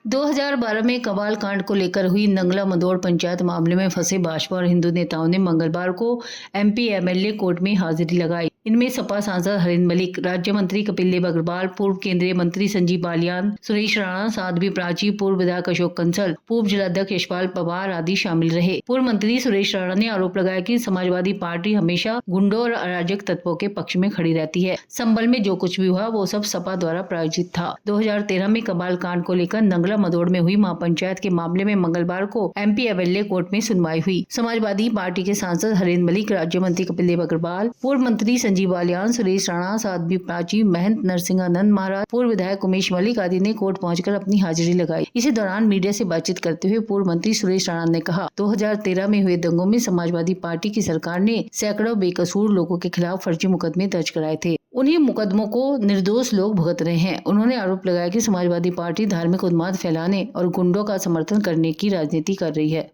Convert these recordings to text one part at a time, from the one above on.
2012 में कबाल कांड को लेकर हुई नंगला मदोड़ पंचायत मामले में फंसे भाजपा और हिंदू नेताओं ने मंगलवार को एमपी एमएलए कोर्ट में हाजिरी लगाई। इनमें सपा सांसद हरिंद्र मलिक, राज्य मंत्री कपिल देव अग्रवाल, पूर्व केंद्रीय मंत्री संजीव बालियान, सुरेश राणा, साध्वी प्राची, पूर्व विधायक अशोक कंसल, पूर्व जिलाध्यक्ष यशपाल पवार आदि शामिल रहे। पूर्व मंत्री सुरेश राणा ने आरोप लगाया कि समाजवादी पार्टी हमेशा गुंडों और अराजक तत्वों के पक्ष में खड़ी रहती है। संभल में जो कुछ भी हुआ वो सब सपा द्वारा प्रायोजित था। 2013 में कबाल कांड को लेकर नंगला मदोड़ में हुई महापंचायत के मामले में मंगलवार को एमपी एमएलए कोर्ट में सुनवाई हुई। समाजवादी पार्टी के सांसद हरिंद्र मलिक, राज्य मंत्री कपिल देव अग्रवाल, पूर्व मंत्री संजीव बालियान, सुरेश राणा, साध्वी प्राची, महंत नरसिंहानंद महाराज, पूर्व विधायक उमेश मलिक आदि ने कोर्ट पहुंचकर अपनी हाजिरी लगाई। इसी दौरान मीडिया से बातचीत करते हुए पूर्व मंत्री सुरेश राणा ने कहा, 2013 में हुए दंगों में समाजवादी पार्टी की सरकार ने सैकड़ों बेकसूर लोगों के खिलाफ फर्जी मुकदमे दर्ज कराए थे। उन्हीं मुकदमों को निर्दोष लोग भुगत रहे हैं। उन्होंने आरोप लगाया कि समाजवादी पार्टी धार्मिक उन्माद फैलाने और गुंडों का समर्थन करने की राजनीति कर रही है।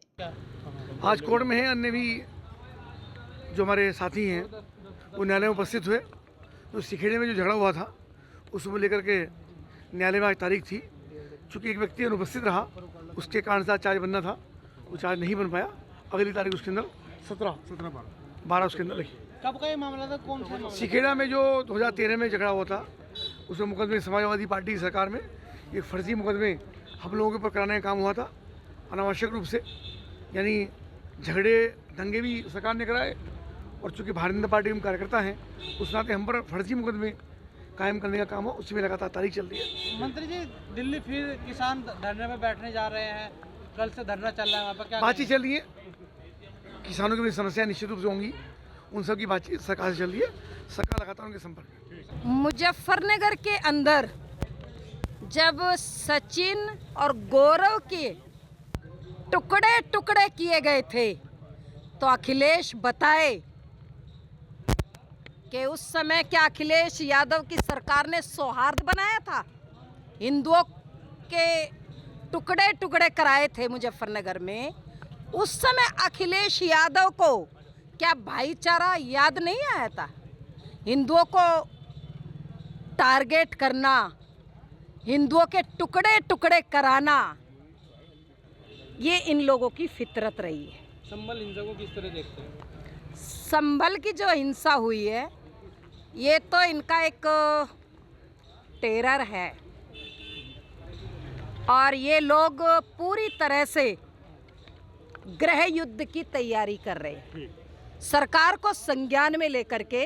आज कोर्ट में है, अन्य भी जो हमारे साथी हैं वो न्यायालय में उपस्थित हुए। तो सिखेड़े में जो झगड़ा हुआ था उसको लेकर के न्यायालय में आज तारीख थी। चूँकि एक व्यक्ति अनुपस्थित रहा, उसके कारण से आज चार्ज बनना था, वो चार्ज नहीं बन पाया। अगली तारीख उसके अंदर 12 उसके अंदर लिखी। कब का ये मामला था? कौन सा? सिखेड़ा में जो 2013 में झगड़ा हुआ था उसमें मुकदमे समाजवादी पार्टी की सरकार में एक फर्जी मुकदमे हम लोगों के ऊपर कराने का काम हुआ था अनावश्यक रूप से। यानी झगड़े दंगे भी सरकार ने कराए और चूँकि भारतीय जनता पार्टी के कार्यकर्ता हैं उस नाते हम पर फर्जी मुकदमे कायम करने का काम हो, उसी में लगातार तारीख चल रही है। मंत्री जी, दिल्ली फिर किसान धरने में बैठने जा रहे हैं, कल से धरना चल रहा है, वहाँ पर क्या बातचीत चल रही है। किसानों की भी समस्याएं निश्चित रूप से होंगी, उन सब की बातचीत सरकार से चल रही है। सरकार लगातार उनके संपर्क में। मुजफ्फरनगर के अंदर जब सचिन और गौरव के टुकड़े टुकड़े किए गए थे तो अखिलेश बताए कि उस समय क्या अखिलेश यादव की सरकार ने सौहार्द बनाया था? हिंदुओं के टुकड़े टुकड़े कराए थे मुजफ्फरनगर में। उस समय अखिलेश यादव को क्या भाईचारा याद नहीं आया था? हिंदुओं को टारगेट करना, हिंदुओं के टुकड़े टुकड़े कराना, ये इन लोगों की फितरत रही है। संभल हिंसा को किस तरह देखते हैं? संभल की जो हिंसा हुई है ये तो इनका एक टेरर है और ये लोग पूरी तरह से गृह युद्ध की तैयारी कर रहे हैं। सरकार को संज्ञान में लेकर के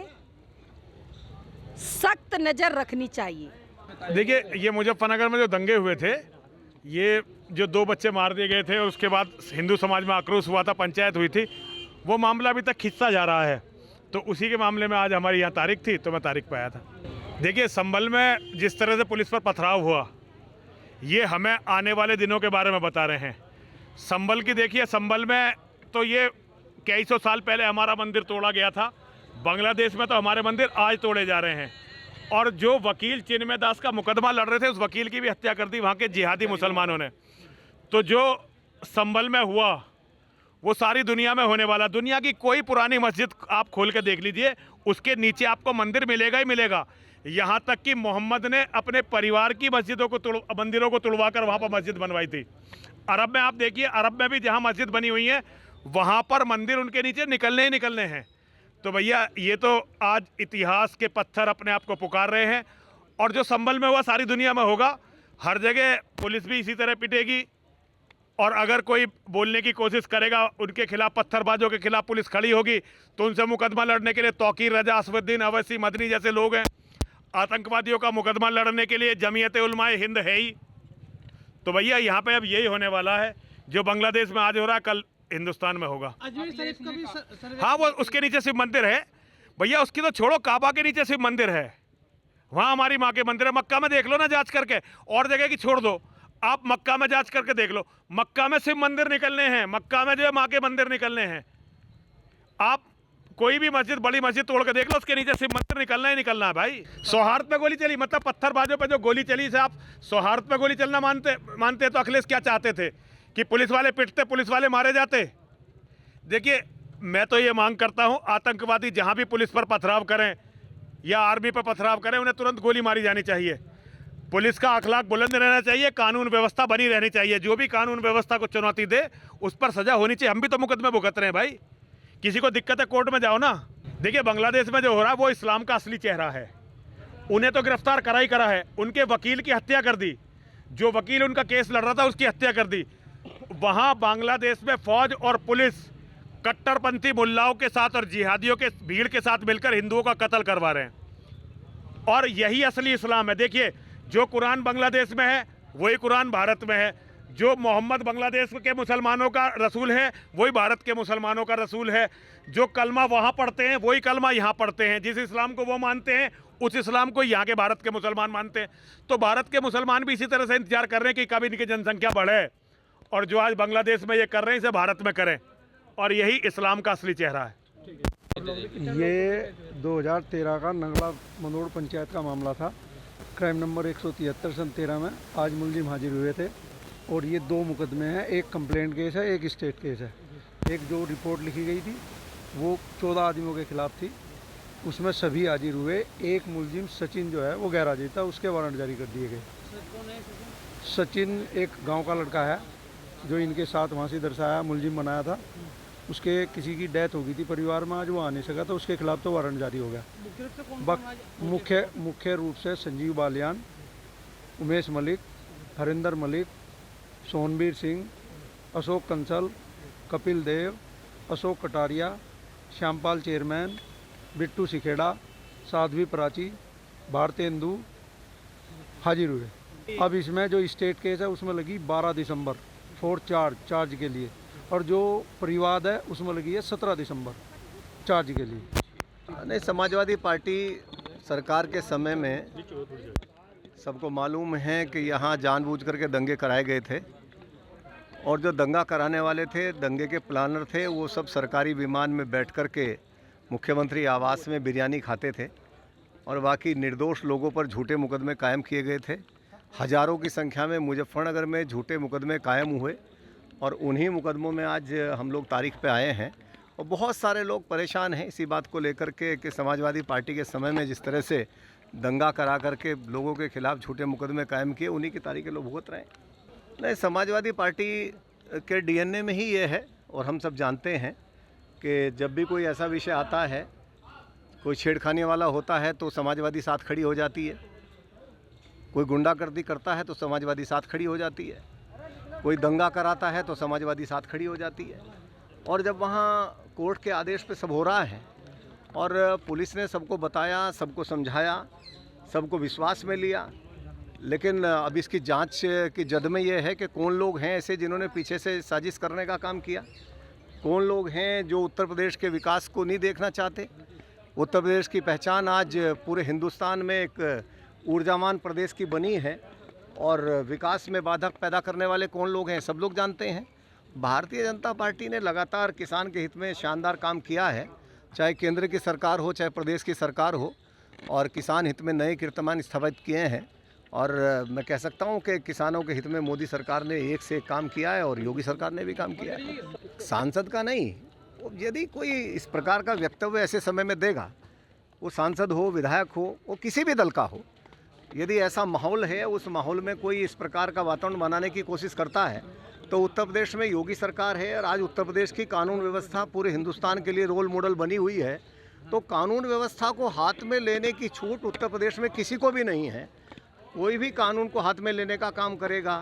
सख्त नज़र रखनी चाहिए। देखिए, ये मुजफ्फरनगर में जो दंगे हुए थे, ये जो 2 बच्चे मार दिए गए थे और उसके बाद हिंदू समाज में आक्रोश हुआ था, पंचायत हुई थी, वो मामला अभी तक खिंचता जा रहा है। तो उसी के मामले में आज हमारी यहाँ तारीख थी तो मैं तारीख पे आया था। देखिए, संभल में जिस तरह से पुलिस पर पथराव हुआ, ये हमें आने वाले दिनों के बारे में बता रहे हैं। संभल की देखिए, संभल में तो ये कई सौ साल पहले हमारा मंदिर तोड़ा गया था। बांग्लादेश में तो हमारे मंदिर आज तोड़े जा रहे हैं। और जो वकील चिन्मय दास का मुकदमा लड़ रहे थे, उस वकील की भी हत्या कर दी वहाँ के जिहादी मुसलमानों ने। तो जो संभल में हुआ वो सारी दुनिया में होने वाला। दुनिया की कोई पुरानी मस्जिद आप खोल के देख लीजिए, उसके नीचे आपको मंदिर मिलेगा ही मिलेगा। यहाँ तक कि मोहम्मद ने अपने परिवार की मंदिरों को तुड़वा कर वहाँ पर मस्जिद बनवाई थी। अरब में आप देखिए, अरब में भी जहाँ मस्जिद बनी हुई है वहाँ पर मंदिर उनके नीचे निकलने ही निकलने हैं। तो भैया, ये तो आज इतिहास के पत्थर अपने आप को पुकार रहे हैं। और जो संभल में हुआ सारी दुनिया में होगा। हर जगह पुलिस भी इसी तरह पिटेगी और अगर कोई बोलने की कोशिश करेगा, उनके खिलाफ, पत्थरबाजों के खिलाफ पुलिस खड़ी होगी तो उनसे मुकदमा लड़ने के लिए तौकीर रजा, असवुद्दीन अवैसी, मदनी जैसे लोग हैं। आतंकवादियों का मुकदमा लड़ने के लिए जमीयत उलमाए हिंद है ही। तो भैया, यहाँ पे अब यही होने वाला है। जो बांग्लादेश में आज हो रहा है, कल हिंदुस्तान में होगा। अजमेर शरीफ का भी हाँ, वो उसके नीचे शिव मंदिर है भैया। उसकी तो छोड़ो, काबा के नीचे शिव मंदिर है, वहाँ हमारी माँ के मंदिर है। मक्का में देख लो ना जांच करके, और जगह की छोड़ दो, आप मक्का में जांच करके देख लो। मक्का में शिव मंदिर निकलने हैं, मक्का में जो है माँ के मंदिर निकलने हैं। आप कोई भी मस्जिद, बड़ी मस्जिद तोड़ के देख लो, उसके नीचे शिव मंदिर निकलना ही निकलना है भाई। सौहार्द पे गोली चली, मतलब पत्थरबाजों पे जो गोली चली से आप सौहार्द पे गोली चलना मानते तो अखिलेश क्या चाहते थे कि पुलिस वाले पिटते, पुलिस वाले मारे जाते? देखिए, मैं तो ये मांग करता हूँ, आतंकवादी जहाँ भी पुलिस पर पथराव करें या आर्मी पर पथराव करें, उन्हें तुरंत गोली मारी जानी चाहिए। पुलिस का अखलाक बुलंद रहना चाहिए, कानून व्यवस्था बनी रहनी चाहिए। जो भी कानून व्यवस्था को चुनौती दे उस पर सजा होनी चाहिए। हम भी तो मुकदमे भुगत रहे हैं भाई, किसी को दिक्कत है कोर्ट में जाओ ना। देखिए बांग्लादेश में जो हो रहा है वो इस्लाम का असली चेहरा है। उन्हें तो गिरफ्तार करा ही करा है, उनके वकील की हत्या कर दी, जो वकील उनका केस लड़ रहा था उसकी हत्या कर दी। वहाँ बांग्लादेश में फौज और पुलिस कट्टरपंथी मुल्लाओं के साथ और जिहादियों के भीड़ के साथ मिलकर हिंदुओं का कत्ल करवा रहे हैं। और यही असली इस्लाम है। देखिए जो कुरान बांग्लादेश में है वही कुरान भारत में है। जो मोहम्मद बांग्लादेश के मुसलमानों का रसूल है वही भारत के मुसलमानों का रसूल है। जो कलमा वहाँ पढ़ते हैं वही कलमा यहाँ पढ़ते हैं। जिस इस्लाम को वो मानते हैं उस इस्लाम को यहाँ के भारत के मुसलमान मानते हैं। तो भारत के मुसलमान भी इसी तरह से इंतजार कर रहे हैं कि कब इनकी जनसंख्या बढ़े, और जो आज बांग्लादेश में ये कर रहे हैं इसे भारत में करें, और यही इस्लाम का असली चेहरा है। ये 2013 का नंगला मनोड़ पंचायत का मामला था। क्राइम नंबर 173 सन 13 में आज मुलजिम हाजिर हुए थे, और ये 2 मुकदमे हैं। एक कंप्लेंट केस है, एक स्टेट केस है। एक जो रिपोर्ट लिखी गई थी वो 14 आदमियों के खिलाफ थी, उसमें सभी हाजिर हुए। एक मुलजिम सचिन जो है वो गैर हाजिर था, उसके वारंट जारी कर दिए गए। सचिन एक गांव का लड़का है जो इनके साथ वहाँ से दर्शाया मुलजिम बनाया था। उसके किसी की डेथ हो गई थी परिवार में, आज वो आ नहीं सका, तो उसके खिलाफ तो वारंट जारी हो गया। मुख्य रूप से संजीव बालियान, उमेश मलिक, हरिंदर मलिक, सोनबीर सिंह, अशोक कंसल, कपिल देव, अशोक कटारिया, श्यामपाल चेयरमैन, बिट्टू सिखेड़ा, साध्वी प्राची, भारतेंदु हाजिर हुए। अब इसमें जो स्टेट केस है उसमें लगी 12 दिसंबर फॉर चार्ज के लिए, और जो परिवाद है उसमें लगी है 17 दिसंबर चार्ज के लिए। नहीं, समाजवादी पार्टी सरकार के समय में सबको मालूम है कि यहाँ जानबूझ करके दंगे कराए गए थे, और जो दंगा कराने वाले थे, दंगे के प्लानर थे, वो सब सरकारी विमान में बैठ कर के मुख्यमंत्री आवास में बिरयानी खाते थे, और बाकी निर्दोष लोगों पर झूठे मुकदमे कायम किए गए थे। हज़ारों की संख्या में मुजफ्फरनगर में झूठे मुकदमे कायम हुए, और उन्हीं मुकदमों में आज हम लोग तारीख पे आए हैं। और बहुत सारे लोग परेशान हैं इसी बात को लेकर के कि समाजवादी पार्टी के समय में जिस तरह से दंगा करा करके लोगों के खिलाफ झूठे मुकदमे कायम किए, उन्हीं की तारीखें लोग भुगत रहे हैं। नहीं, समाजवादी पार्टी के डीएनए में ही ये है, और हम सब जानते हैं कि जब भी कोई ऐसा विषय आता है, कोई छेड़खानी वाला होता है तो समाजवादी साथ खड़ी हो जाती है, कोई गुंडागर्दी करता है तो समाजवादी साथ खड़ी हो जाती है, कोई दंगा कराता है तो समाजवादी साथ खड़ी हो जाती है। और जब वहाँ कोर्ट के आदेश पे सब हो रहा है और पुलिस ने सबको बताया, सबको समझाया, सबको विश्वास में लिया, लेकिन अब इसकी जांच की जद में ये है कि कौन लोग हैं ऐसे जिन्होंने पीछे से साजिश करने का काम किया, कौन लोग हैं जो उत्तर प्रदेश के विकास को नहीं देखना चाहते। उत्तर प्रदेश की पहचान आज पूरे हिंदुस्तान में एक ऊर्जावान प्रदेश की बनी है, और विकास में बाधक पैदा करने वाले कौन लोग हैं सब लोग जानते हैं। भारतीय जनता पार्टी ने लगातार किसान के हित में शानदार काम किया है, चाहे केंद्र की सरकार हो चाहे प्रदेश की सरकार हो, और किसान हित में नए कीर्तिमान स्थापित किए हैं। और मैं कह सकता हूं कि किसानों के हित में मोदी सरकार ने एक से एक काम किया है, और योगी सरकार ने भी काम किया है। सांसद का नहीं, यदि कोई इस प्रकार का वक्तव्य ऐसे समय में देगा, वो सांसद हो, विधायक हो, वो किसी भी दल का हो, यदि ऐसा माहौल है, उस माहौल में कोई इस प्रकार का वातावरण बनाने की कोशिश करता है, तो उत्तर प्रदेश में योगी सरकार है, और आज उत्तर प्रदेश की कानून व्यवस्था पूरे हिंदुस्तान के लिए रोल मॉडल बनी हुई है। तो कानून व्यवस्था को हाथ में लेने की छूट उत्तर प्रदेश में किसी को भी नहीं है। कोई भी कानून को हाथ में लेने का काम करेगा,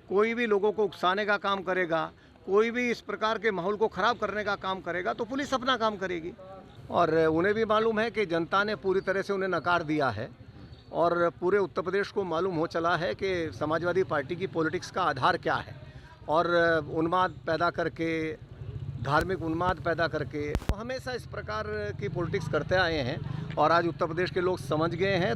कोई भी लोगों को उकसाने का काम करेगा, कोई भी इस प्रकार के माहौल को ख़राब करने का काम करेगा, तो पुलिस अपना काम करेगी। और उन्हें भी मालूम है कि जनता ने पूरी तरह से उन्हें नकार दिया है, और पूरे उत्तर प्रदेश को मालूम हो चला है कि समाजवादी पार्टी की पॉलिटिक्स का आधार क्या है। और उन्माद पैदा करके, धार्मिक उन्माद पैदा करके वो हमेशा इस प्रकार की पॉलिटिक्स करते आए हैं, और आज उत्तर प्रदेश के लोग समझ गए हैं।